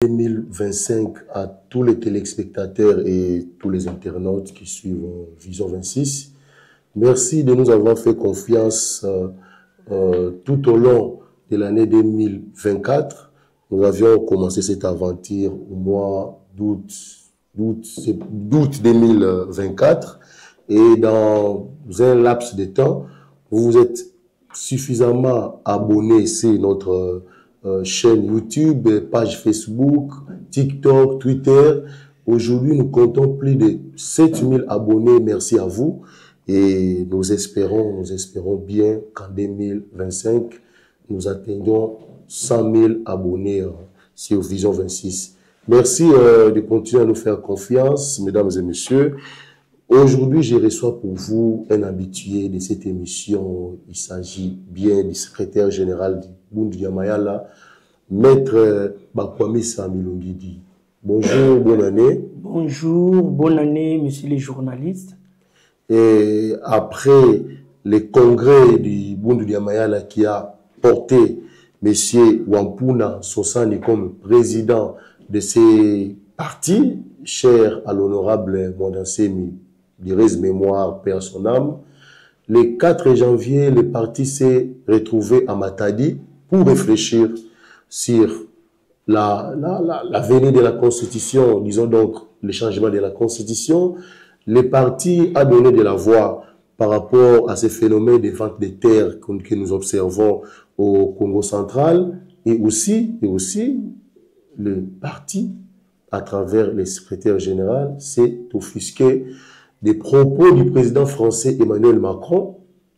2025 à tous les téléspectateurs et tous les internautes qui suivent Vision 26. Merci de nous avoir fait confiance tout au long de l'année 2024. Nous avions commencé cette aventure au mois d'août 2024 et dans un laps de temps, vous vous êtes suffisamment abonnés sur notre chaîne YouTube, page Facebook, TikTok, Twitter. Aujourd'hui, nous comptons plus de 7000 abonnés. Merci à vous. Et nous espérons bien qu'en 2025, nous atteignons 100 000 abonnés sur Vision 26. Merci de continuer à nous faire confiance, mesdames et messieurs. Aujourd'hui, je reçois pour vous un habitué de cette émission. Il s'agit bien du secrétaire général du Bundu ya Mayala, Maître Bakwami Samilongidi. Bonjour, bonne année. Bonjour, bonne année, messieurs les journalistes. Et après le congrès du Bundu ya Mayala qui a porté Monsieur Wampuna Sosani comme président de ces partis, cher à l'honorable Mondansemi, Direz mémoire, père son âme. Le 4 janvier, le parti s'est retrouvé à Matadi pour réfléchir sur l'avenir de la Constitution, disons donc le changement de la Constitution. Le parti a donné de la voix par rapport à ces phénomènes de vente de terres que nous observons au Congo central et aussi le parti, à travers le secrétaire général, s'est offusqué des propos du président français Emmanuel Macron.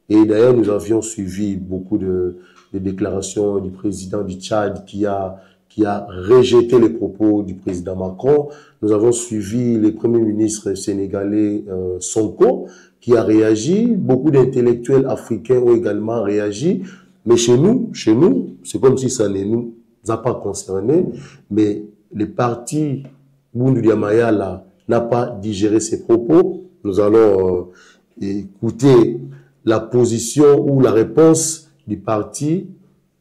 Et d'ailleurs, nous avions suivi beaucoup de déclarations du président du Tchad qui a rejeté les propos du président Macron. Nous avons suivi le premier ministre sénégalais Sonko qui a réagi. Beaucoup d'intellectuels africains ont également réagi. Mais chez nous, c'est comme si ça ne nous a pas concernés. Mais le parti Bundu ya Mayala n'a pas digéré ces propos. Nous allons écouter la position ou la réponse du parti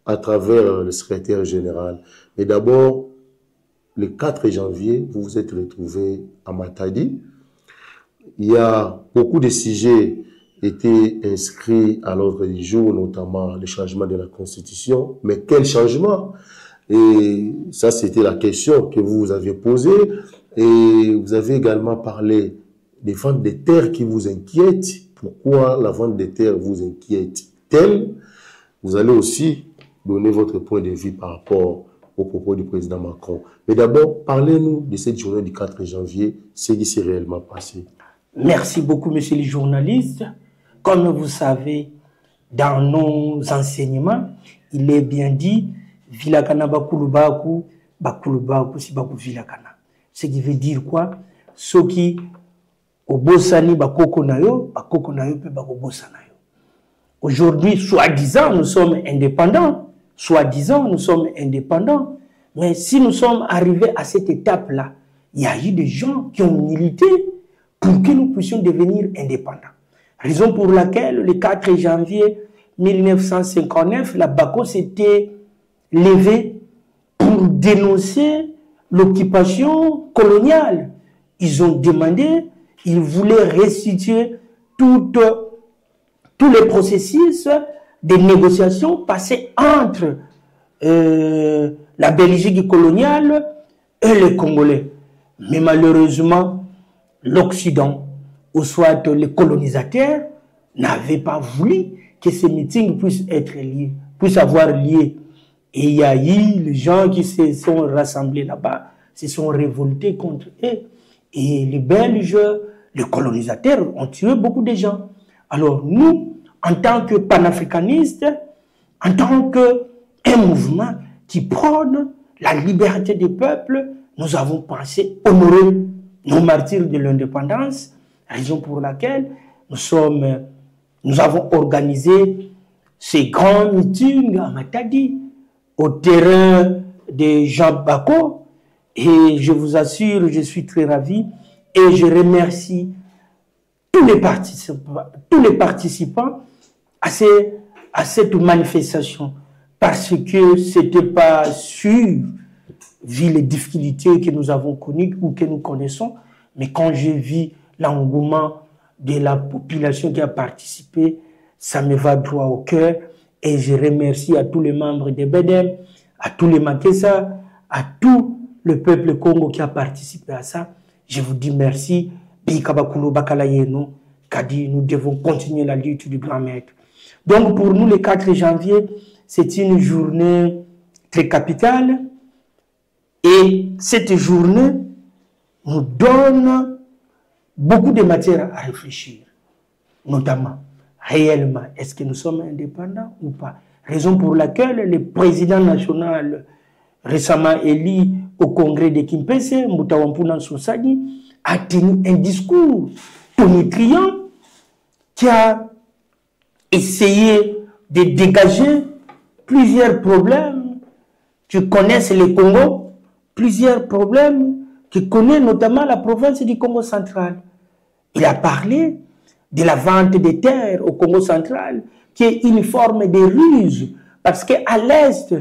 à travers le secrétaire général. Mais d'abord, le 4 janvier, vous vous êtes retrouvés à Matadi. Il y a beaucoup de sujets étaient inscrits à l'ordre du jour, notamment le changement de la Constitution. Mais quel changement? Et ça, c'était la question que vous aviez posée. Et vous avez également parlé des ventes de terres qui vous inquiètent. Pourquoi la vente de terres vous inquiète-t-elle? Vous allez aussi donner votre point de vue par rapport aux propos du président Macron. Mais d'abord, parlez-nous de cette journée du 4 janvier, ce qui s'est réellement passé. Merci beaucoup, messieurs les journalistes. Comme vous savez, dans nos enseignements, il est bien dit Vilakana Bakulubaku, Bakulubaku si Baku Vilakana. Ce qui veut dire quoi? Ceux qui au Bossani Bakoko Nayo, Bakoko Nayo peut Bako Bossanayo. Aujourd'hui, soi-disant, nous sommes indépendants. Soi-disant, nous sommes indépendants. Mais si nous sommes arrivés à cette étape-là, il y a eu des gens qui ont milité pour que nous puissions devenir indépendants. Raison pour laquelle, le 4 janvier 1959, la BACO s'était levée pour dénoncer l'occupation coloniale. Ils ont demandé, ils voulaient restituer tous les processus de négociations passés entre la Belgique coloniale et les Congolais. Mais malheureusement, l'Occident, ou soit les colonisateurs, n'avaient pas voulu que ces meetings puissent être liés, puissent avoir lieu. Et il y a eu les gens qui se sont rassemblés là-bas, se sont révoltés contre eux. Et les Belges, les colonisateurs ont tué beaucoup de gens. Alors nous, en tant que panafricanistes, en tant qu'un mouvement qui prône la liberté des peuples, nous avons pensé honorer nos martyrs de l'indépendance, raison pour laquelle nous avons organisé ces grands meetings à Matadi, au terrain de Jean Bako, et je vous assure, je suis très ravi, et je remercie tous les participants à cette manifestation, parce que ce n'était pas sûr vu les difficultés que nous avons connues ou que nous connaissons. Mais quand j'ai vu l'engouement de la population qui a participé, ça me va droit au cœur. Et je remercie à tous les membres de BEDEM, à tous les Makessa, à tout le peuple Congo qui a participé à ça. Je vous dis merci. Nous devons continuer la lutte du grand maître. Donc pour nous, le 4 janvier, c'est une journée très capitale. Et cette journée nous donne beaucoup de matière à réfléchir. Notamment, réellement, est-ce que nous sommes indépendants ou pas? Raison pour laquelle le président national récemment élu au congrès de Kimpese, Moutawampuna Sosadi, a tenu un discours tonitruant qui a essayé de dégager plusieurs problèmes que connaissent les Congo, plusieurs problèmes que connaît notamment la province du Congo central. Il a parlé de la vente des terres au Congo central, qui est une forme de ruse, parce qu'à l'Est,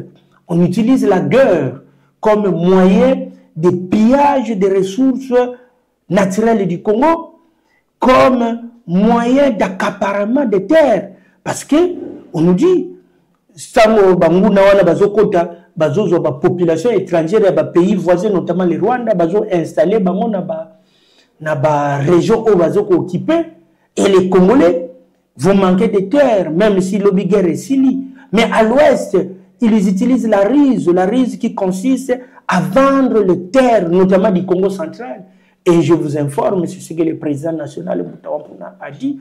on utilise la guerre comme moyen de pillage des ressources naturelles du Congo, comme moyen d'accaparement des terres. Parce que on nous dit, la population étrangère et les pays voisins, notamment le Rwanda, ont installé dans la région où ils ont occupé. Et les Congolais vont manquer de terres, même si l'obiguerre est sili. Mais à l'ouest, ils utilisent la ruse qui consiste à vendre les terres, notamment du Congo central. Et je vous informe sur ce que le président national Moutawampuna a dit,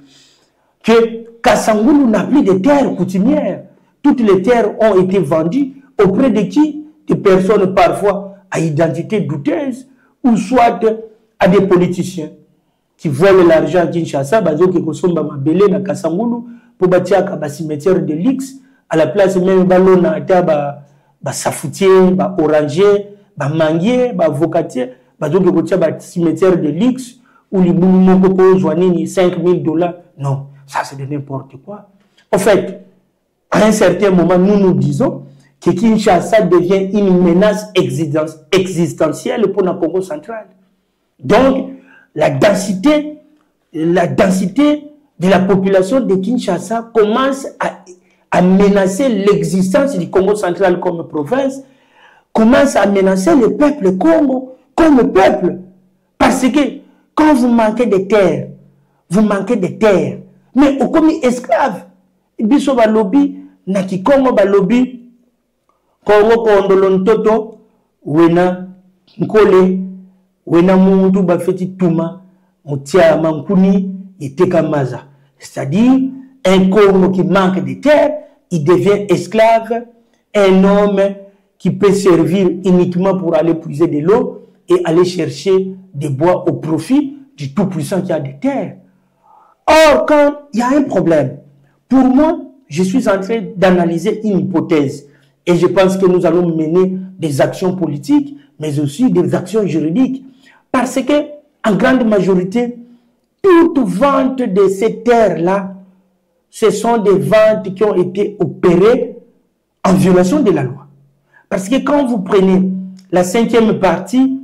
que Kassangoulou n'a plus de terres coutumières. Toutes les terres ont été vendues auprès de qui? Des personnes parfois à identité douteuse, ou soit à des politiciens qui volent l'argent à Kinshasa, qui consomment ma belé na Kassangoulou, pour bâtir un cimetière de l'X, à la place même balona ata safoutier, oranger, manguier, vocatier, qui bâtir un cimetière de l'X, où les mouvements qui ont 5 000 $. Non, ça c'est de n'importe quoi. En fait, à un certain moment, nous nous disons que Kinshasa devient une menace existentielle pour le Congo central. Donc, la densité de la population de Kinshasa commence à menacer l'existence du Congo central comme province, commence à menacer le peuple Congo comme peuple. Parce que quand vous manquez de terre, vous manquez de terre. Mais au comme esclave, biso ba lobby na Kikongo ba lobby Kongo kondolo ntoto wena nkole wena muntu ba feti tuma mutia mankuni eteka maza. C'est-à-dire un Congo qui manque de terre, il devient esclave, un homme qui peut servir uniquement pour aller puiser de l'eau et aller chercher des bois au profit du tout-puissant qui a des terres. Or, quand il y a un problème, pour moi, je suis en train d'analyser une hypothèse. Et je pense que nous allons mener des actions politiques, mais aussi des actions juridiques. Parce que, en grande majorité, toute vente de ces terres-là, ce sont des ventes qui ont été opérées en violation de la loi. Parce que quand vous prenez la 5e partie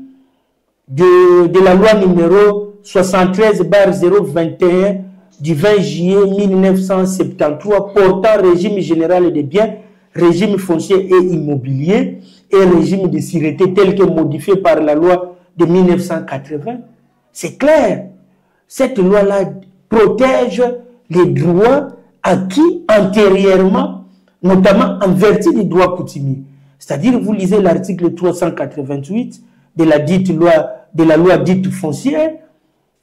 de la loi numéro 73/021 du 20 juillet 1973 portant régime général des biens, régime foncier et immobilier et régime de sûreté tel que modifié par la loi de 1980, c'est clair. Cette loi-là protège les droits acquis antérieurement, notamment en vertu des droits coutumiers. C'est-à-dire, vous lisez l'article 388 de la loi dite foncière,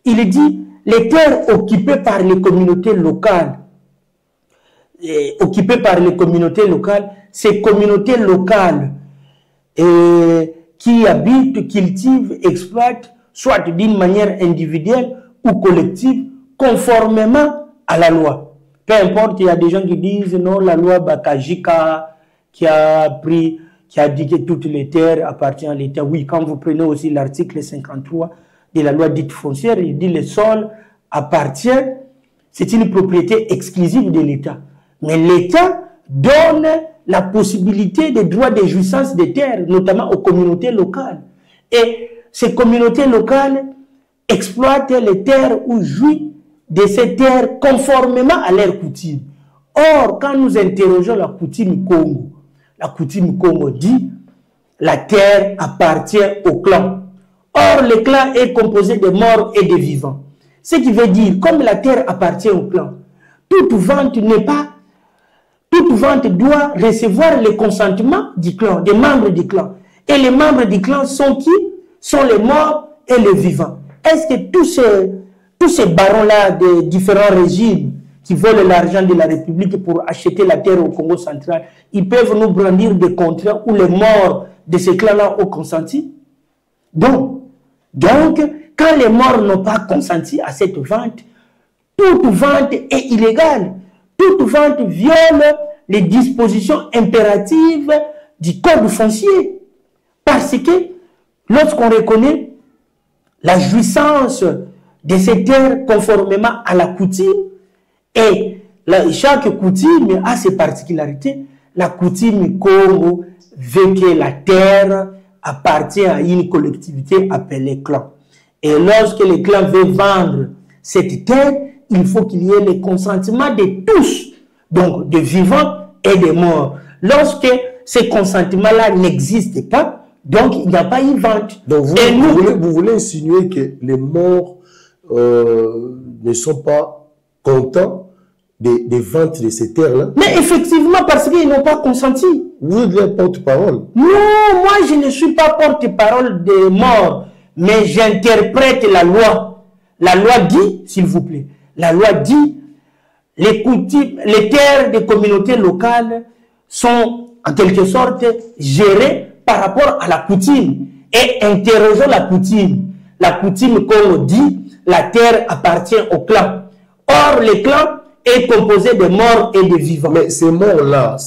il dit les terres occupées par les communautés locales, ces communautés locales qui habitent, cultivent, exploitent, soit d'une manière individuelle ou collective, conformément à la loi. Peu importe, il y a des gens qui disent non, la loi Bakajika qui a dit que toutes les terres appartiennent à l'État. Oui, quand vous prenez aussi l'article 53 de la loi dite foncière, il dit le sol appartient, c'est une propriété exclusive de l'État. Mais l'État donne la possibilité des droits de jouissance des terres, notamment aux communautés locales. Et ces communautés locales exploitent les terres ou jouissent de ces terres conformément à leurs coutumes. Or, quand nous interrogeons la coutume Congo dit la terre appartient au clan. Or, le clan est composé de morts et de vivants. Ce qui veut dire, comme la terre appartient au clan, toute vente doit recevoir le consentement du clan, des membres du clan. Et les membres du clan sont qui? Sont les morts et les vivants. Est-ce que tous ces barons-là de différents régimes qui volent l'argent de la République pour acheter la terre au Congo central, ils peuvent nous brandir des contrats où les morts de ces clans-là ont consenti? Donc, quand les morts n'ont pas consenti à cette vente, toute vente est illégale. Toute vente viole les dispositions impératives du code foncier. Parce que lorsqu'on reconnaît la jouissance de ces terres conformément à la coutume, et chaque coutume a ses particularités, la coutume Congo veut que la terre appartient à une collectivité appelée clan. Et lorsque le clan veut vendre cette terre, il faut qu'il y ait le consentement de tous, donc de vivants et de morts. Lorsque ce consentement-là n'existe pas, donc il n'y a pas une vente. Donc vous voulez insinuer que les morts ne sont pas contents des ventes de ces terres-là? Mais effectivement, parce qu'ils n'ont pas consenti. Vous êtes leur porte-parole. Non, moi je ne suis pas porte-parole des morts, mais j'interprète la loi. La loi dit, s'il vous plaît, la loi dit, les terres des communautés locales sont en quelque sorte gérées par rapport à la coutume. Et interrogeons la coutume. La coutume, comme on dit, la terre appartient au clan. Or, le clan est composé de morts et de vivants. Mais ces morts-là,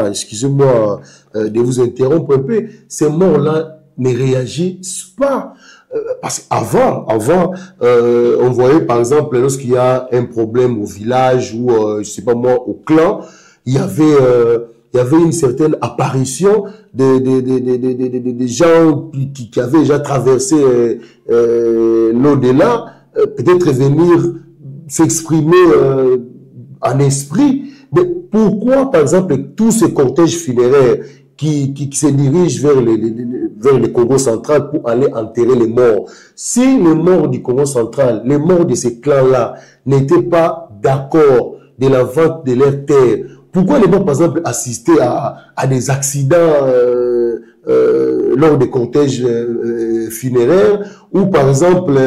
excusez-moi de vous interrompre un peu, ces morts-là ne réagissent pas. Parce qu'avant, on voyait par exemple, lorsqu'il y a un problème au village ou, je sais pas moi, au clan, il y avait une certaine apparition des gens qui avaient déjà traversé l'au-delà, peut-être venir s'exprimer en esprit. Mais pourquoi, par exemple, tous ces cortèges funéraires qui se dirigent vers le Congo central pour aller enterrer les morts, si les morts du Congo central, les morts de ces clans-là n'étaient pas d'accord de la vente de leurs terres, pourquoi les morts, par exemple, assister à des accidents lors des cortèges funéraires, ou par exemple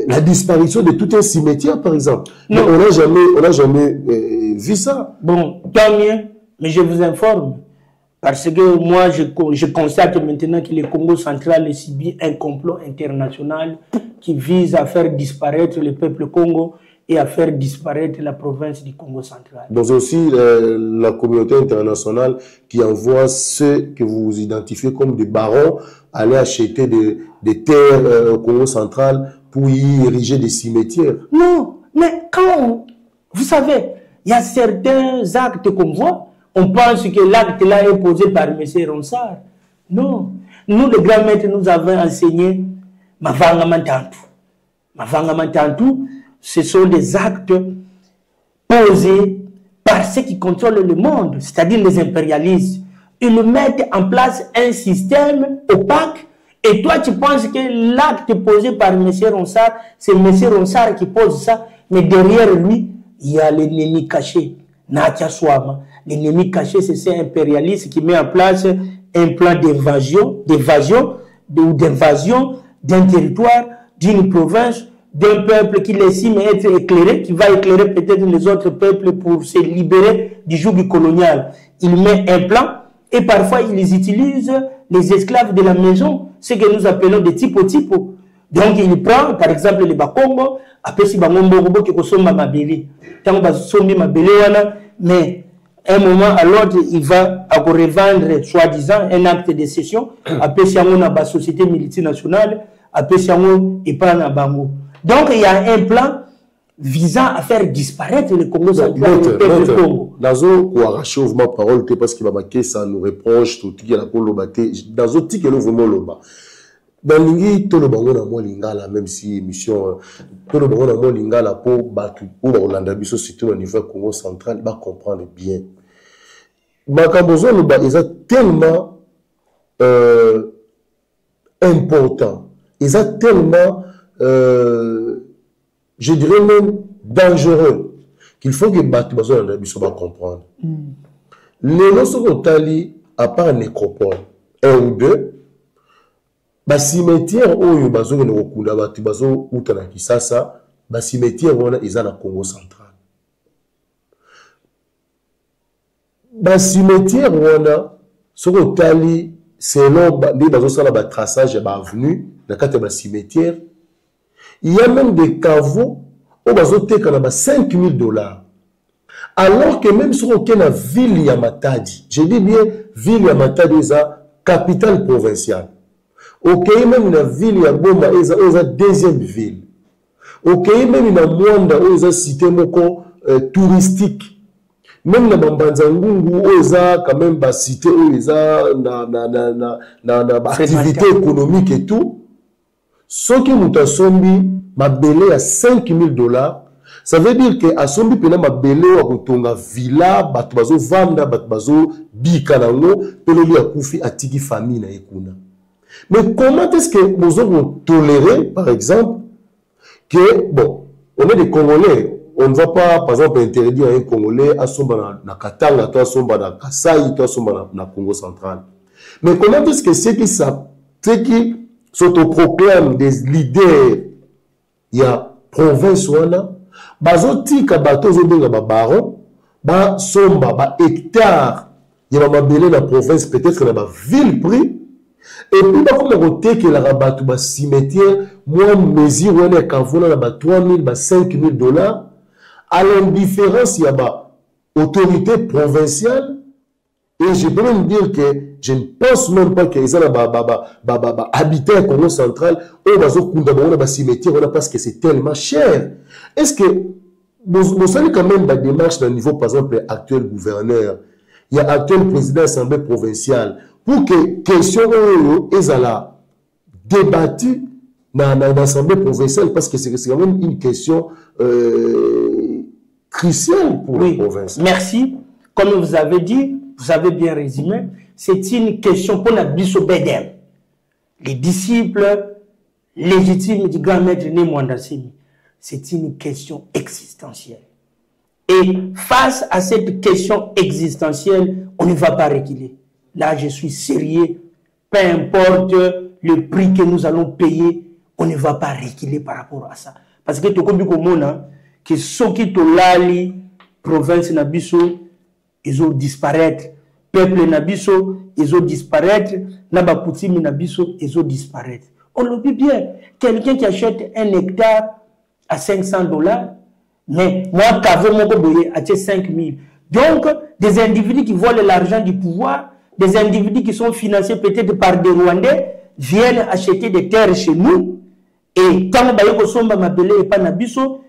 la disparition de tout un cimetière, par exemple? Non. On n'a jamais vu ça. Bon, tant mieux, mais je vous informe. Parce que moi, je constate maintenant que le Congo central subit un complot international qui vise à faire disparaître le peuple Congo et à faire disparaître la province du Congo central. Donc aussi la communauté internationale qui envoie ceux que vous identifiez comme des barons aller acheter des terres au Congo central pour y ériger des cimetières. Non, mais quand vous savez, il y a certains actes qu'on voit, on pense que l'acte-là est posé par M. Ronsard. Non. Nous, les grands maîtres, nous avons enseigné Mavanga Mantantu. Mavanga Mantantu, ce sont des actes posés par ceux qui contrôlent le monde, c'est-à-dire les impérialistes. Ils mettent en place un système opaque et toi, tu penses que l'acte posé par M. Ronsard, c'est M. Ronsard qui pose ça, mais derrière lui, il y a l'ennemi caché. Natia Swama. L'ennemi caché, c'est cet impérialiste qui met en place un plan d'invasion d'un territoire, d'une province, d'un peuple qui estime être éclairé, qui va éclairer peut-être les autres peuples pour se libérer du joug colonial. Il met un plan et parfois ils utilisent les esclaves de la maison, ce que nous appelons des typos. Donc il prend par exemple les Bakongo, après si Bangombo qui consomme Mabélé. Tant que Mabélé, mais un moment à l'autre, il va revendre, soi-disant, un acte de cession, après si on a la société multinationale, après si on est pas dans Bango. Donc il y a un plan visant à faire disparaître le Congo central et le peuple du Congo. Nazo ko arracher ma parole parce qu'il va marquer ça nous reproche tout qui la polo baté nazo ti que le vraiment loba. Dans lingi to lo bango na mo lingala même si émission to lo bango na mo lingala pour battu pour Olanda biso surtout au niveau Congo central va comprendre bien. Makambozo lo ba est tellement important. Ils ont tellement je dirais même dangereux qu'il faut que Batu Bazo va comprendre. Les notions tali à part nécropole, un ou deux, bah cimetière où il bazo ne recula Batu Bazo ou tana Kisasa, bah cimetière où ils ont la Congo central. Bah cimetière où on a ce que tali selon les bazo ça la traçage bah avenue, la carte bah cimetière. Il y a même des caveaux où on a $5,000. Alors que même sur aucune ville Yamatadi, je dis bien ville Yamatadi est la capitale provinciale. Ok, même une ville Yaboma est la deuxième ville. Ok, même une Mwanda est la cité touristique. Même la Bambanzangungu est quand même la cité où est la activité économique et tout. Ce qui nous a sombi ma belé à $5,000, ça veut dire que à sombi pena ma belé wa kutonga villa batubazo vanda batubazo bikanango peleli akufi atiki famille na ekuna. Mais comment est-ce que nous avons toléré par exemple que bon on est des Congolais, on ne va pas par exemple interdire à un Congolais à somba na Katanga, toi somba na Kasai, toi somba na Congo central. Mais comment est-ce que ceux qui s'autoproclament des leaders, il y a province wana, bazoti ka bato zobenga ba baron, ba somba ba hectare, il y a ma belé la province peut-être la ba ville pris, et puis ba comme côté que la rabat ba cimetière, moi mesure wana kavona na ba $3,000 ba $5,000, à l'indifférence il y a ba autorité provinciale. Et je peux même dire que je ne pense même pas qu'ils ont habité au Congo central ou dans un cimetière parce que c'est tellement cher. Est-ce que vous avez quand même des démarches au niveau, par exemple, actuel gouverneur, il y a actuel président de l'Assemblée provinciale, pour que question soit débattue dans l'Assemblée provinciale parce que c'est quand même une question cruciale pour la province. Merci. Comme vous avez dit, vous avez bien résumé, c'est une question pour la Bisso Bedem, les disciples légitimes du grand maître Né Mwandasimi. C'est une question existentielle. Et face à cette question existentielle, on ne va pas reculer. Là, je suis sérieux. Peu importe le prix que nous allons payer, on ne va pas reculer par rapport à ça. Parce que tout le monde, que ceux qui ont lali, province Nabiso, ils ont disparaître. Peuple Nabiso, ils ont disparaître. Nabapoutimi Nabiso, ils ont disparaître. On le dit bien. Quelqu'un qui achète un hectare à $500, mais moi, Kavo Mokoboye, achète 5 000. Donc, des individus qui volent l'argent du pouvoir, des individus qui sont financés peut-être par des Rwandais, viennent acheter des terres chez nous. Et quand on somba mabele et pas Nabiso,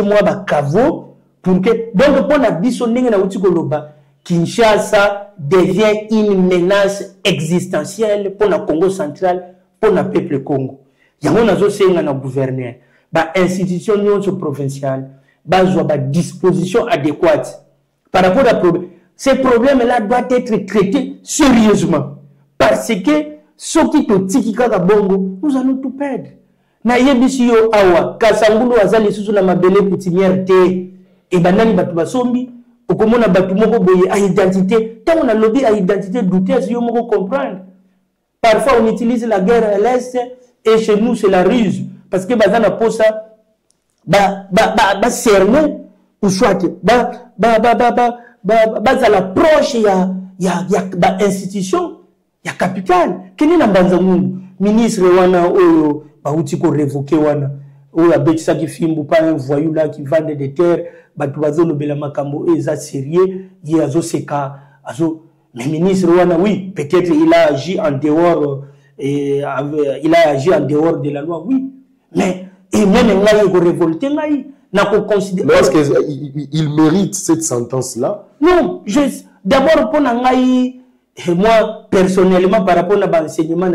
moi, Kavo, pour que. Donc, pour Nabiso, n'enga na utikoloba. Kinshasa devient une menace existentielle pour le Congo central, pour le peuple Congo. Il y a un gouverneur, une institution provinciale, une disposition adéquate par rapport à problème. Ces problèmes-là doivent être traités sérieusement. Parce que ceux qui sont tikika bongo, nous allons tout perdre. Na yebisiyo awa, kasangulu azali susu na mabele coutumière te, et banani batuba sombi. Comme on a battu mon identité, tant on a lobby à identité douteuse, il faut comprendre. Parfois, on utilise la guerre à l'Est et chez nous, c'est la ruse. Parce que bazana pour ça, cerner ou soit, à l'approche, il y a institution, il y a capital. Quel est l'ambanzamou? Ministre wana oyo, bautiko révoqué wana. Ou avec ça qui filme pas un voyou là qui vend des terres, batuazo le bela makambo et ça sérieux, il y a zo seka, azo le ministre wana oui, peut-être il a agi en dehors il a agi en dehors de la loi, oui. Mais et même là il révolté là, Mais est-ce qu'il mérite cette sentence-là? Non, d'abord, pour moi, personnellement, par rapport à l'enseignement,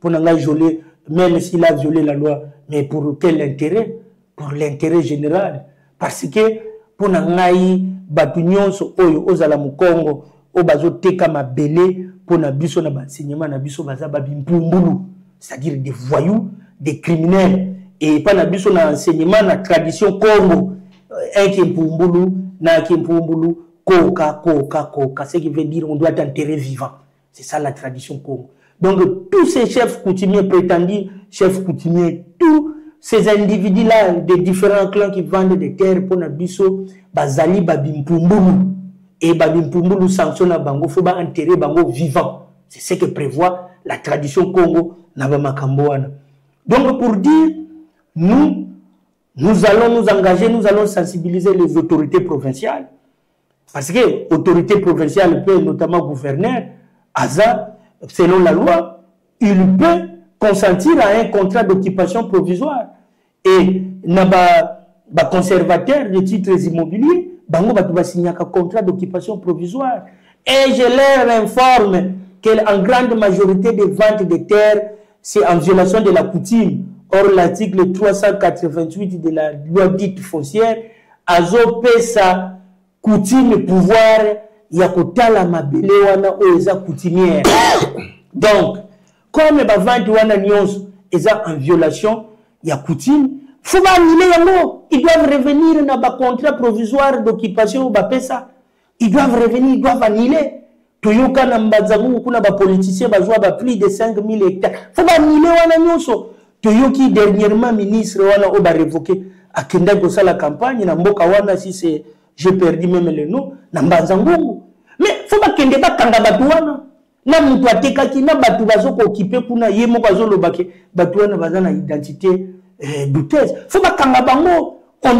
pour violer, même s'il a violé la loi, mais pour quel intérêt? Pour l'intérêt général. Parce que, pour Batunion, aux Alamukongo, au bazo teka mabele, pour l'enseignement, c'est-à-dire des voyous, des criminels. Et pas l'enseignement, la tradition Congo, un qui est Mpumbulu, na qui est Mpumbulu, Koka, ce qui veut dire on doit enterrer vivant. C'est ça la tradition Congo. Donc tous ces chefs coutumiers, prétendus chefs coutumiers, tous ces individus-là, des différents clans qui vendent des terres pour Nabiso, Bazali, Babimpumbulu, et Babimpumbulu sanctionne Bango, il faut enterrer Bango vivant. C'est ce que prévoit la tradition Congo, Nabamakamboana. Donc pour dire, nous allons nous engager, nous allons sensibiliser les autorités provinciales. Parce que l'autorité provinciale peut, notamment gouverneur, selon la loi, il peut consentir à un contrat d'occupation provisoire. Et les conservateurs de titres immobiliers, ils vont signer un contrat d'occupation provisoire. Et je leur informe qu'en grande majorité des ventes de terres, c'est en violation de la coutume. Or, l'article 388 de la loi dite foncière, Azo Pesa coutume pouvoir yakotala mabele wana oeza coutumière. Donc, comme les ventes wana nyons eza en violation ya coutume, faut pas annuler yango. Ils doivent revenir dans le contrat provisoire d'occupation ba pesa. Ils doivent revenir, ils doivent annuler. Toyoka na mbazangu kuna ba politiciens bazwa ba plus de 5000 hectares. Faut pas annuler wana nyonso. Toyoki dernièrement ministre wana oba révoqué akenda ko la campagne na mboka wana si c'est j'ai perdu même le nom na mbazangu. Mais faut pas kende ba kanga batu wana. Na mutu atekaki na batu bazoko occuper kuna yemo bazo lobake batu wana bazana identité douteuse. Faut pas kanga bango. On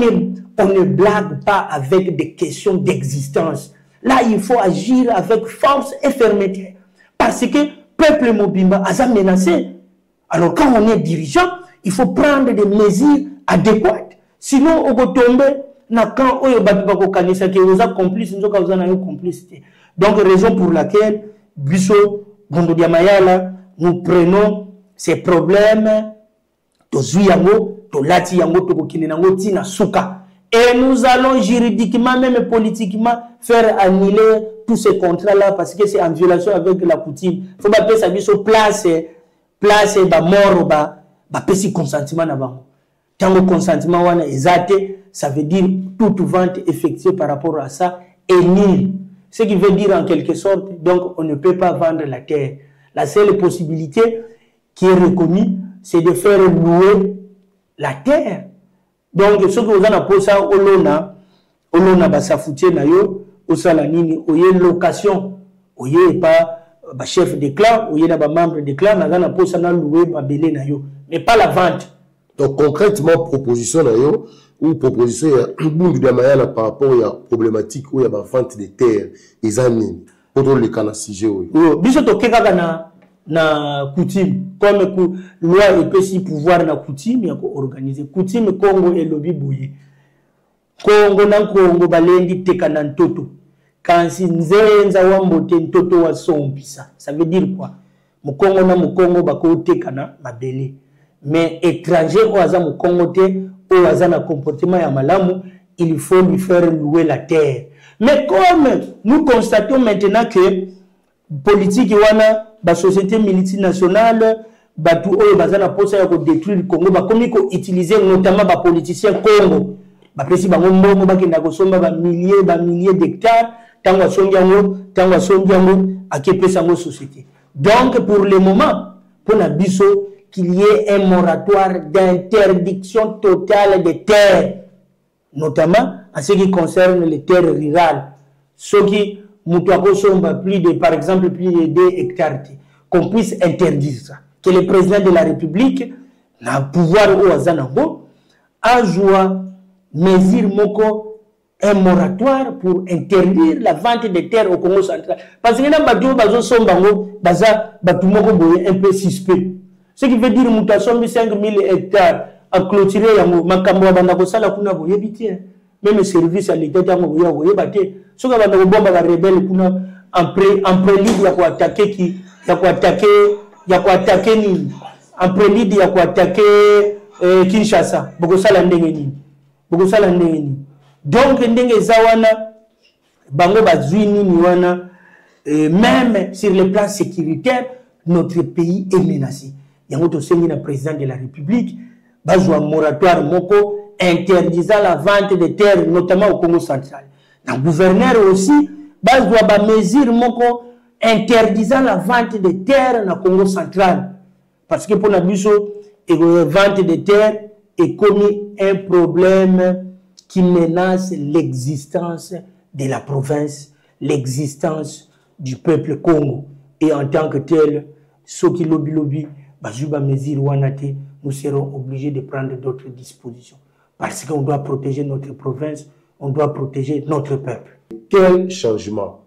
ne blague pas avec des questions d'existence. Là, il faut agir avec force et fermeté. Parce que le peuple Mobimba a menacé. Alors, quand on est dirigeant, il faut prendre des mesures adéquates. Sinon, on va tomber dans le camp où on va complice, complicité. Donc, raison pour laquelle, Bisso, Gondo Diamayala, nous prenons ces problèmes, et nous allons juridiquement, même politiquement, faire annuler tous ces contrats-là parce que c'est en violation avec la coutume. Il faut que ça soit place, mort, petit consentement. Tant que consentement est exact, ça veut dire toute vente effectuée par rapport à ça est nulle. Ce qui veut dire en quelque sorte, donc on ne peut pas vendre la terre. La seule possibilité qui est reconnue, c'est de faire louer la terre. Donc, ce que vous avez posé, olona basafoutier na yo, osalanini, oye location, oye pas chef de clan, oye na ba membre de clan, na gana posé na louer babele na yo, mais pas la vente. Donc concrètement, proposition na yo ou proposition ya bundu de mayala par rapport à la problématique ou ya ba vente de terre, ezani, pour le kana sujet ou. Biso to keka na coutume comme loi et aussi pouvoir na coutume ya ko organiser coutume Congo et lobby boye Congo na Congo balendi teka na ntoto kansi nzenza wa mbote ntoto wa sompisa ça veut dire quoi Mukongo na Mukongo bako teka na mabele mais étranger au aza Mukongo te au aza na comportement ya malamu il faut lui faire louer la terre mais comme nous constatons maintenant que politique wana la société multinationale batu oyo bazana posa ya ko détruire le Congo ba komi ko utiliser notamment ba politiciens Congo ba pesi bango mbongo bakenda ko somba ba milliers d'hectares tango songi yango akepesa ngo société. Donc pour le moment pour la biso qu'il y ait un moratoire d'interdiction totale des terres notamment en ce qui concerne les terres rurales ceux qui plus de, par exemple, plus de 2 hectares, qu'on puisse interdire ça. Que le président de la République n'a pouvoir au Azanango, a joué mesure moko un moratoire pour interdire la vente des terres au Congo central. Parce que dans le bazo sombango, baza batumoko boye un peu suspect. Ce qui veut dire mutation 5000 hectares à clôturer yango makambo banda ko sala kuna boyebi te même service à l'état yango boyeba te soka banda ko bomba ba rebelle kuna en prélude ya ko attaquer ni en prélude ya ko attaquer Kinshasa boko sala ndenge ni donc ndenge zawana bango bazwi nini wana même sur le plan sécuritaire notre pays est menacé. Il y a un président de la République, un moratoire moko interdisant la vente de terres, notamment au Congo central. Le gouverneur aussi, une mesure moko interdisant la vente de terres au Congo central. Parce que pour la vente de terres est commis un problème qui menace l'existence de la province, l'existence du peuple Congo. Et en tant que tel, ceux qui lobby, nous serons obligés de prendre d'autres dispositions. Parce qu'on doit protéger notre province, on doit protéger notre peuple. Quel changement?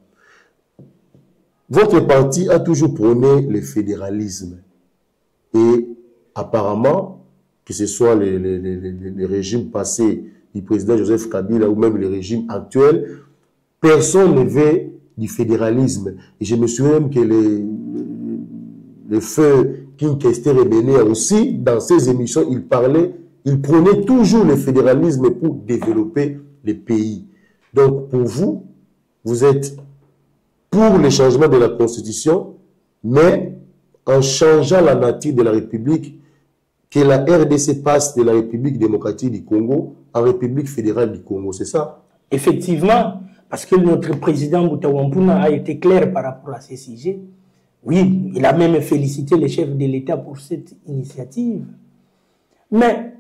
Votre parti a toujours prôné le fédéralisme. Et apparemment, que ce soit les régimes passés du président Joseph Kabila ou même les régimes actuels, personne ne veut du fédéralisme. Et je me souviens même que le feu King Kester Ebené aussi, dans ses émissions, il prônait toujours le fédéralisme pour développer les pays. Donc pour vous, vous êtes pour le changement de la Constitution, mais en changeant la nature de la République, que la RDC passe de la République démocratique du Congo en République fédérale du Congo, c'est ça? Effectivement, parce que notre président Moutawampuna a été clair par rapport à ces sujets. Oui, il a même félicité le chef de l'État pour cette initiative. Mais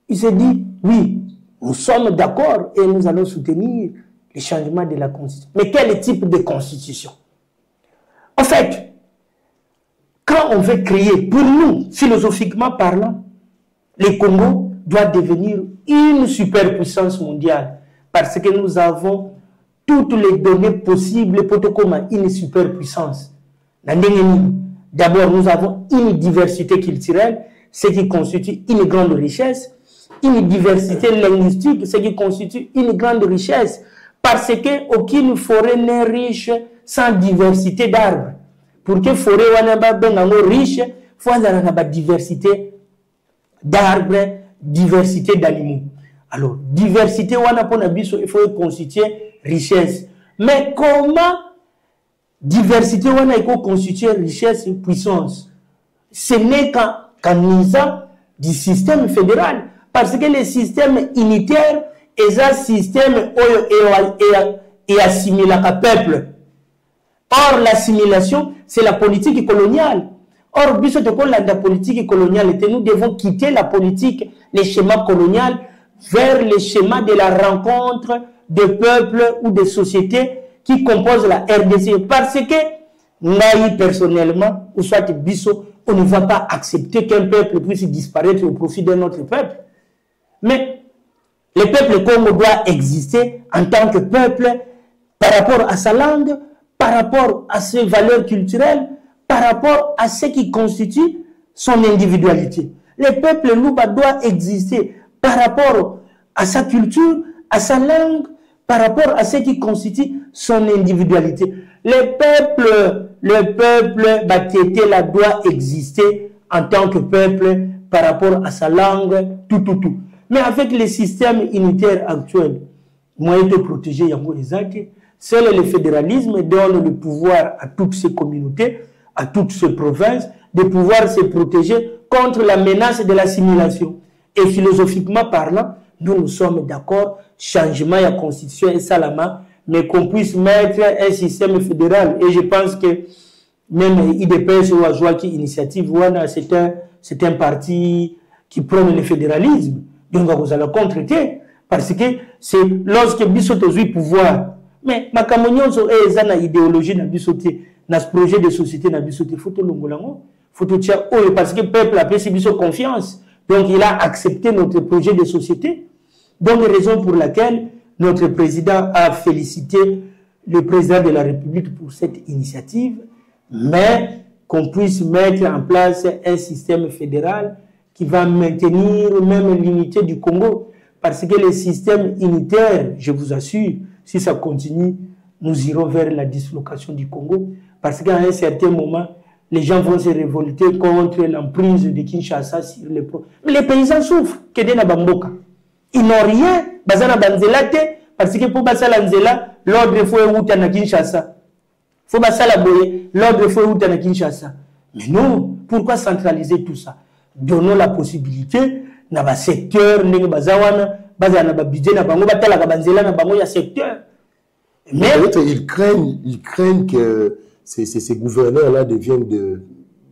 il s'est dit, oui, nous sommes d'accord et nous allons soutenir le changement de la Constitution. Mais quel type de Constitution? En fait, quand on veut créer, pour nous, philosophiquement parlant, le Congo doit devenir une superpuissance mondiale parce que nous avons toutes les données possibles pour comme une superpuissance. D'abord, nous avons une diversité culturelle, ce qui constitue une grande richesse, une diversité linguistique, ce qui constitue une grande richesse, parce qu'aucune forêt n'est riche sans diversité d'arbres. Pour que la forêt soit riche, il faut avoir une diversité d'arbres, diversité d'animaux. Alors, diversité, il faut constituer richesse. Mais comment diversité, il faut constituer richesse et puissance? Ce n'est qu'en usant du système fédéral. Parce que le système unitaire est un système et assimile à peuple. Or, l'assimilation, c'est la politique coloniale. Or, la politique coloniale, nous devons quitter la politique, les schémas coloniaux, vers les schémas de la rencontre de peuples ou de sociétés qui composent la RDC. Parce que, nous, personnellement, ou soit Bisso, on ne va pas accepter qu'un peuple puisse disparaître au profit d'un autre peuple. Mais le peuple Congo doit exister en tant que peuple par rapport à sa langue, par rapport à ses valeurs culturelles, par rapport à ce qui constitue son individualité. Le peuple Louba doit exister par rapport à sa culture, à sa langue, par rapport à ce qui constitue son individualité. Le peuple Batété là doit exister en tant que peuple par rapport à sa langue, tout. Mais avec le système unitaire actuel, moyen de protéger Yango Ezake, seul le fédéralisme donne le pouvoir à toutes ces communautés, à toutes ces provinces, de pouvoir se protéger contre la menace de l'assimilation. Et philosophiquement parlant, nous sommes d'accord, changement de la constitution et salama, mais qu'on puisse mettre un système fédéral. Et je pense que même IDPS ou Ajoaki Initiative, c'est un parti qui prône le fédéralisme. Donc, vous allez contrer parce que c'est lorsque Bissot a eu pouvoir. Mais ma camonnion est une idéologie dans Bissot, dans ce projet de société dans Bissot, photo longolango, photo tia parce que le peuple a payé Bissot confiance. Donc, il a accepté notre projet de société. Donc, raison pour laquelle notre président a félicité le président de la République pour cette initiative, mais qu'on puisse mettre en place un système fédéral qui va maintenir même l'unité du Congo. Parce que le système unitaire, je vous assure, si ça continue, nous irons vers la dislocation du Congo. Parce qu'à un certain moment, les gens vont se révolter contre l'emprise de Kinshasa sur les pro. Mais les paysans souffrent. Ils n'ont rien. Parce que pour passer l'anzela, l'ordre faut être à Kinshasa. Faut passer la boye, l'ordre faut être à Kinshasa. Mais non, pourquoi centraliser tout ça? Donnons la possibilité, dans le secteur, mais ils craignent que ces gouverneurs-là deviennent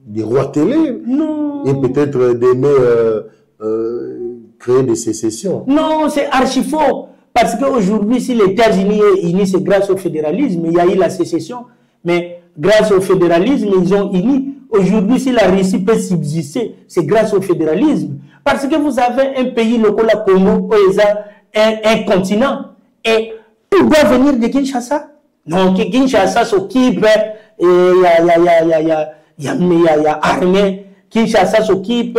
des rois télé. Non. Et peut-être d'aimer créer des sécessions. Non, c'est archi faux. Parce qu'aujourd'hui, si les États-Unis est unis, c'est grâce au fédéralisme. Il y a eu la sécession. Mais grâce au fédéralisme, ils ont unis. Aujourd'hui, si la Russie peut subsister, c'est grâce au fédéralisme. Parce que vous avez un pays local, la Congo, un continent. Et tout doit venir de Kinshasa. Donc, Kinshasa s'occupe, il y a armée, Kinshasa s'occupe,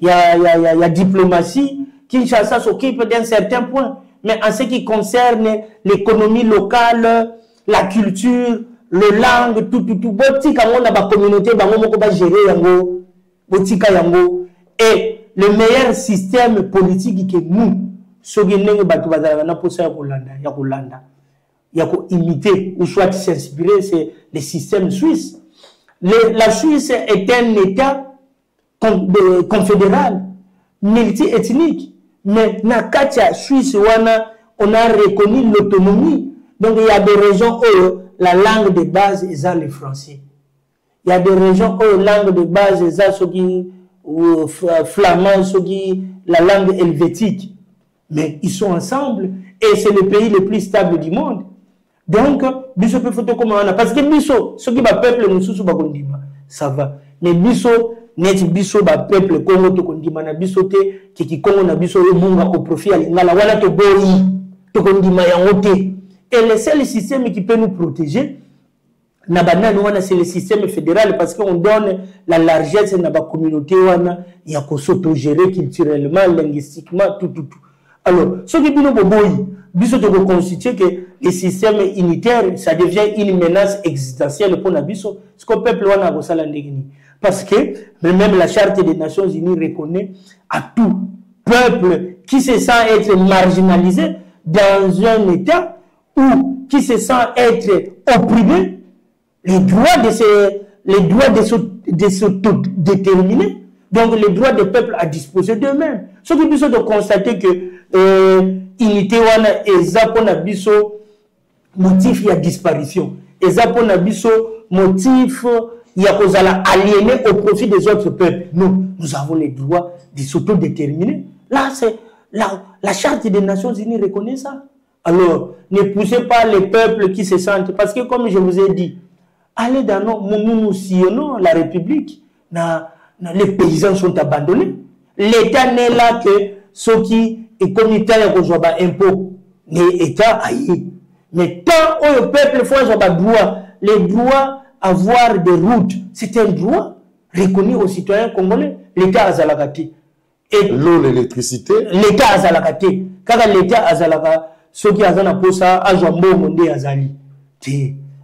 il y a diplomatie, Kinshasa s'occupe d'un certain point. Mais en ce qui concerne l'économie locale, la culture, le langue, tout. Botika on a ba communauté, ba ngomoko ba gérer yango, botika yango. Et le meilleur système politique que nous, sogenenge batu bazala na posa ya kolanda, ya ko imiter ou soit s'inspirer, c'est le système suisse. La Suisse est un État confédéral, multi-ethnique. Mais dans la Suisse, on a reconnu l'autonomie. Donc il y a des régions où la langue de base est le français. Il y a des régions où la langue de base est le flamand, la langue helvétique. Mais ils sont ensemble et c'est le pays le plus stable du monde. Donc, biso peut photo comme on a. Parce que biso, ce qui va peuple nous sous ça va. Mais biso, net biso ba peuple Congo to kondima na biso te ki Congo na biso ebunga au profit à l'ingala wala to boyi to kondima yango te. Et le seul système qui peut nous protéger na banane wana c'est le système fédéral parce qu'on donne la largesse na ba communauté wana ya ko s'autogérer culturellement, linguistiquement tout. Alors, ce qui bino boboyi biso to constituer que le système unitaire ça devient une menace existentielle pour na biso ce que peuple wana ko sala ndengini. Parce que même la Charte des Nations Unies reconnaît à tout peuple qui se sent être marginalisé dans un État ou qui se sent être opprimé, les droits de s'autodéterminer, donc les droits des peuples à disposer d'eux-mêmes. Ce qui peut de constater que unité wana ezapona biso motif ya disparition, ezapona biso motif il y a qu'on aliéné au profit des autres peuples. Nous avons le droit de s'autodéterminer. Là, c'est la Charte des Nations Unies reconnaît ça. Alors, ne poussez pas les peuples qui se sentent. Parce que, comme je vous ai dit, allez dans nous sillonnons la République. Les paysans sont abandonnés. L'État n'est là que ceux qui, et comme l'État est reçoit impôt, l'État aïe. Mais tant que le peuple faut avoir droit, les droits avoir des routes, c'est un droit reconnu aux citoyens congolais. L'État a zalakati. Et l'eau, l'électricité. L'État a zalakati. Car l'État a zalaka, ceux qui ont pour ça, a jambon mondé azali.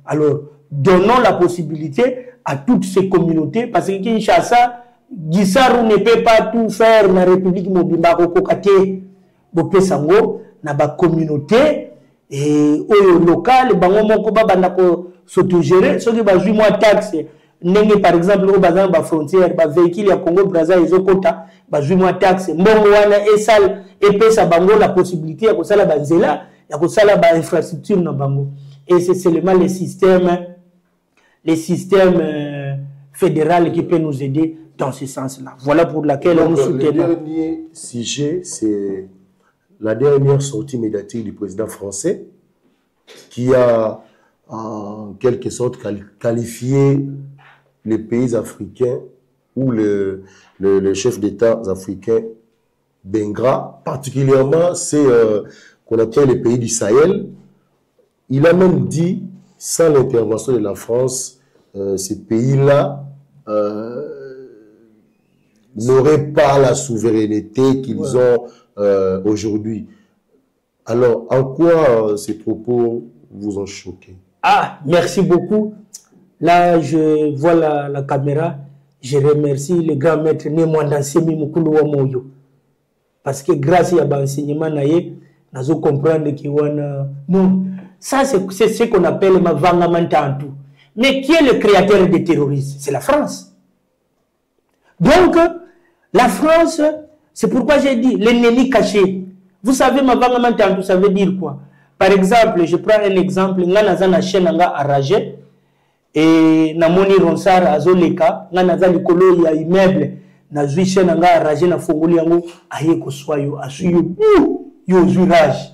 Alors, donnons la possibilité à toutes ces communautés, parce que Kinshasa, Gisarou ne peut pas tout faire dans la République Mobimba Kokokate, Bopé Sango, dans la communauté, et au local, bango moko bandako s'autogérer, ceux qui va jouer moins taxe, n'engé par exemple au bazan ba frontière, ba véhicule ya Congo Brazza et Zokota, ba jouer moins taxe, mbongo wana et sal et pesa bango la possibilité ya kosala ba nzela, ya kosala ba infrastructure na bango. Et c'est seulement les systèmes fédéral qui peut nous aider dans ce sens-là. Voilà pour laquelle nous soutenons. Le dernier sujet, c'est la dernière sortie médiatique du président français qui a en quelque sorte qualifié les pays africains ou le chef d'État africain d'ingrats, particulièrement ceux qu'on appelle les pays du Sahel. Il a même dit, sans l'intervention de la France, ces pays-là n'auraient pas la souveraineté qu'ils ont aujourd'hui. Alors, en quoi ces propos vous ont choqué? Ah, merci beaucoup. Là, je vois la caméra. Je remercie le grand maître Némouanda Nsemi Mukulu wa Moyo. Parce que grâce à l'enseignement, nous allons comprendre que non, ça c'est ce qu'on appelle ma vangamantantu. Mais qui est le créateur des terroristes? C'est la France. Donc, la France, c'est pourquoi j'ai dit l'ennemi caché. Vous savez, ma vangamantantu, ça veut dire quoi? Par exemple, je prends un exemple, nga nazana chaîne nga arragé et na moni ronsar azoleka, nga nazali kolo ya immeuble. Na zui chaîne nga arragé na fongoli yango aye ko soyo asuyo yo zui rage.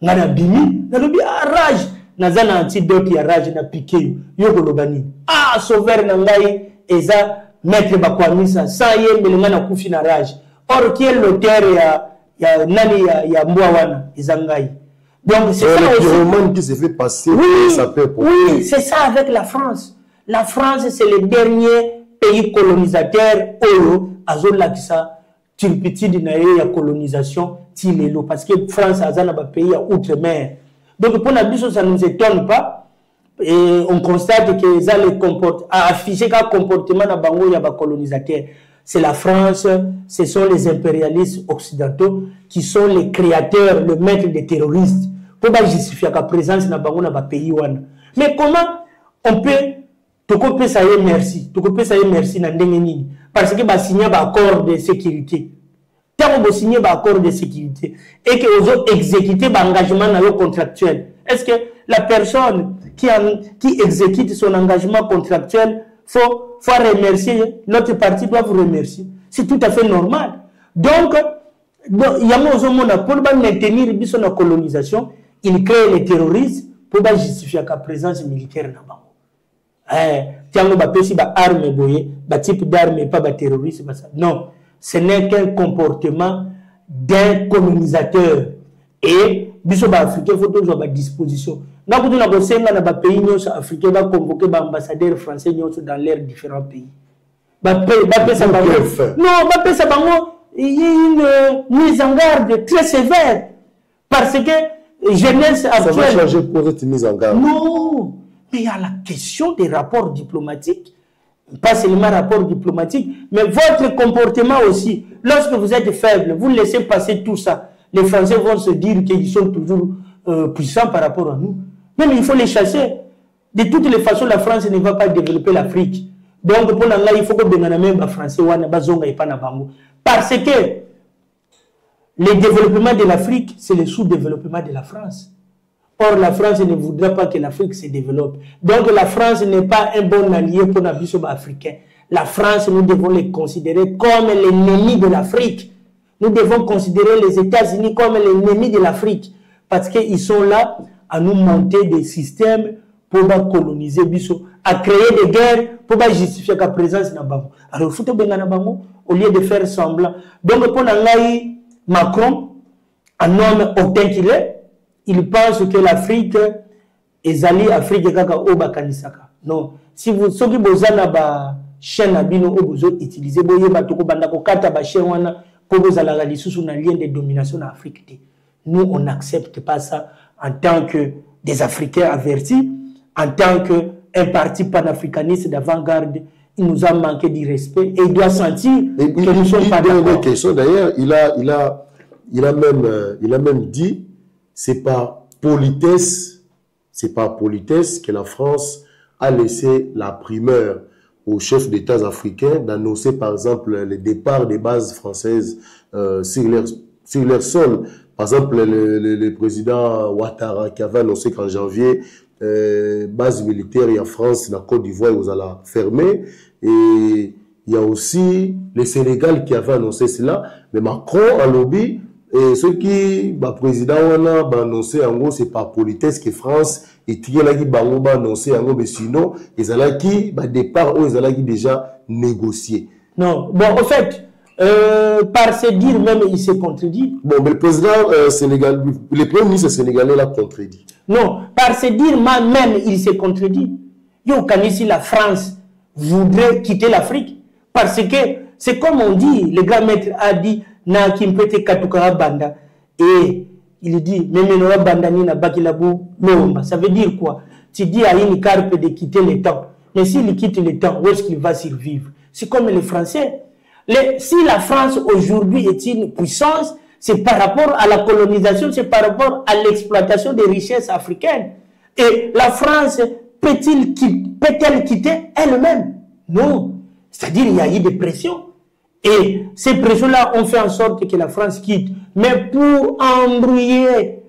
Nga na bimi na lobi rage nazana antidote ya rage na piqué yo kolobani. Ah sauveur na ngai eza maître bakwamisa sans ye melenga na kufi na rage. Or qui est l'auteur ya nani ya mbwa wana eza ngai. Donc c'est ça aussi qui se fait passer oui, c'est ça avec la France. La France c'est le dernier pays colonisateur oyo azolakisa turpitude na ya colonisation tilelo parce que France azana ba pays à outre-mer. Donc pour la biso ça ne nous étonne pas et on constate que ça les comporte affiché qu'un comportement na bango ya ba colonisateur. C'est la France, ce sont les impérialistes occidentaux qui sont les créateurs, le maître des terroristes. Pour justifier la présence dans le pays. Mais comment on peut ça y merci, merci parce que va signer un accord de sécurité. Tant on signer un accord de sécurité et que vous avez exécuté un engagement contractuel, est-ce que la personne qui exécute son engagement contractuel faut remercier, l'autre partie doit vous remercier. C'est tout à fait normal. Donc, il y a un pour maintenir la colonisation, il crée les terroristes pour justifier la présence militaire. Tiens, arme, type d'arme, pas terroriste. Non, ce n'est qu'un comportement d'un colonisateur. Et, biso ba africain faut toujours à disposition. Nous avons pays africains qui convoqué des ambassadeurs français dans leurs différents pays. Non, une mise en garde très sévère. Parce que jeunesse actuelle. Ça va changer pour cette mise en garde. Non, mais il y a la question des rapports diplomatiques. Pas seulement rapports diplomatiques, mais votre comportement aussi. Lorsque vous êtes faible, vous laissez passer tout ça. Les Français vont se dire qu'ils sont toujours puissants par rapport à nous. Mais il faut les chasser. De toutes les façons, la France ne va pas développer l'Afrique. Donc, pour l'instant, il faut que les Français parce que le développement de l'Afrique, c'est le sous-développement de la France. Or, la France ne voudrait pas que l'Afrique se développe. Donc, la France n'est pas un bon allié pour les africains. La France, nous devons les considérer comme l'ennemi de l'Afrique. Nous devons considérer les États-Unis comme l'ennemi de l'Afrique. Parce qu'ils sont là à nous monter des systèmes pour coloniser Bissau, à créer des guerres pour justifier la présence dans Bango. Alors, il faut que Bango, au lieu de faire semblant. Donc, pour Macron, un homme hautain qu'il est, il pense que l'Afrique est allée Afrique au Bakanisaka. Non. Si vous savez que vous avez chaîne à bino vous utilisez, vous avez chaîne pour vous avez un lien de domination en Afrique. Nous, on n'accepte pas ça en tant que des Africains avertis, en tant qu'un parti panafricaniste d'avant-garde. Il nous a manqué du respect et il doit sentir que nous ne sommes pas d'accord. D'ailleurs, il a même dit, c'est par politesse que la France a laissé la primeur aux chefs d'État africains d'annoncer par exemple le départ des bases françaises sur leur sol. Par exemple, le président Ouattara qui avait annoncé qu'en janvier, base militaire en France, la Côte d'Ivoire, vous allez fermer. Et il y a aussi le Sénégal qui avait annoncé cela. Mais Macron a lobby. Et ce qui, le président a annoncé, en gros, c'est par politesse que France et Tigélaki Bango a annoncé, en gros, mais sinon, ils allaient qui, départ, ils allaient déjà négocier. Non, bon, en fait, par se dire même, il s'est contredit. Bon, mais le président sénégalais, le premier ministre sénégalais l'a contredit. Non, par se dire même, il s'est contredit. Yo, quand ici la France voudrait quitter l'Afrique, parce que C'est comme on dit, le grand maître a dit, na kimpete katuka banda, et il dit, memeno banda ni na bakilabu lomba. Ça veut dire quoi? Tu dis à une carpe de quitter le temps. Mais s'il quitte le temps, où est-ce qu'il va survivre? C'est comme les Français. Si la France aujourd'hui est une puissance, c'est par rapport à la colonisation, c'est par rapport à l'exploitation des richesses africaines. Et la France peut-elle quitter elle-même? Non. C'est-à-dire qu'il y a eu des pressions. Et ces pressions-là ont fait en sorte que la France quitte. Mais pour embrouiller,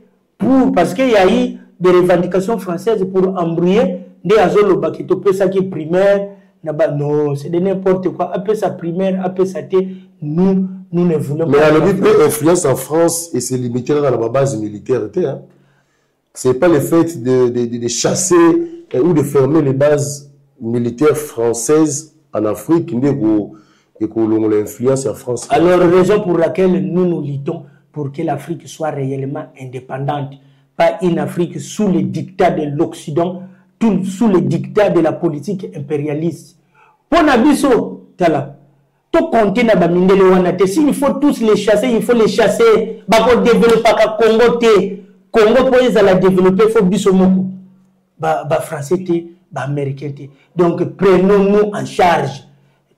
parce qu'il y a eu des revendications françaises pour embrouiller, des azolo bakito peut ça qui est primaire, non, c'est de n'importe quoi. Après ça primaire, après ça nous ne voulons pas. Mais la lobby peut influence en France et c'est limité dans la base militaire. Hein. Ce n'est pas le fait de chasser ou de fermer les bases militaires françaises en Afrique et que l'on l'influence en France. Alors, raison pour laquelle nous luttons pour que l'Afrique soit réellement indépendante, pas une Afrique sous le dictat de l'Occident, sous le dictat de la politique impérialiste. Pour Nabiso, tala, tout compter na bamindele wanate. S'il faut tous les chasser, il faut les chasser. Bako développer ka Congo te. Congo pour les la développer, il faut biso moko. Ba français te, ba américain te. Donc prenons-nous en charge.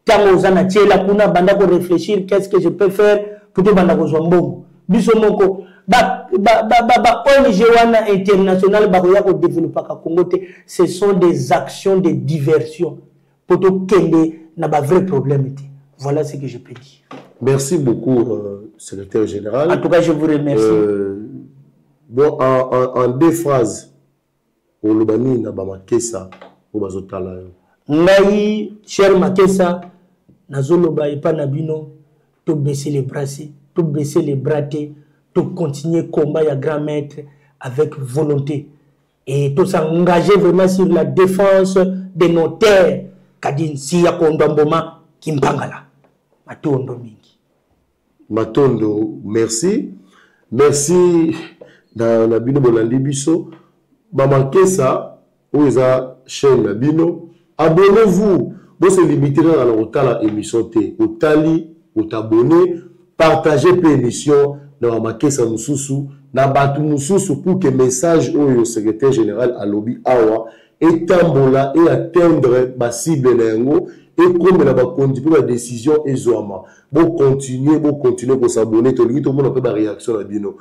Tango zana tiela kuna banda ko réfléchir qu'est-ce que je peux faire pour te banda ko zombongo. Biso moko. ONG wana international bakoya ko développer ka Congo te. Ce sont des actions de diversion pour to kende na ba vrai problème te. Voilà ce que je peux dire. Merci beaucoup, secrétaire général. En tout cas, je vous remercie. Bon, en deux phrases, au Lobani na ba Makessa au bazotala. Ngai, cher Makessa, nazoloba epa na bino, to baisser les bras, to baisser les bras, to continuer combat ya grand maître avec volonté et to s'engager vraiment sur la défense de nos terres. Kadin si ya kondomboma kimpangala. Matondo mingi. Matondo, merci. Merci dans la bino bolandi biso. Ba Makessa, oza chaîne la bino. Abonnez-vous. Vous se limitez dans la émission T. Au tali, au t'abonner, partagez l'émission dans la Makessa Moussousou, dans Batu Moussousou pour que le message au secrétaire général à Lobby Awa et tambola et atteindre ma cible n'engo et comme la conduire la décision et zoama. Bon continuer pour s'abonner, tout le monde a pas de réaction à bino.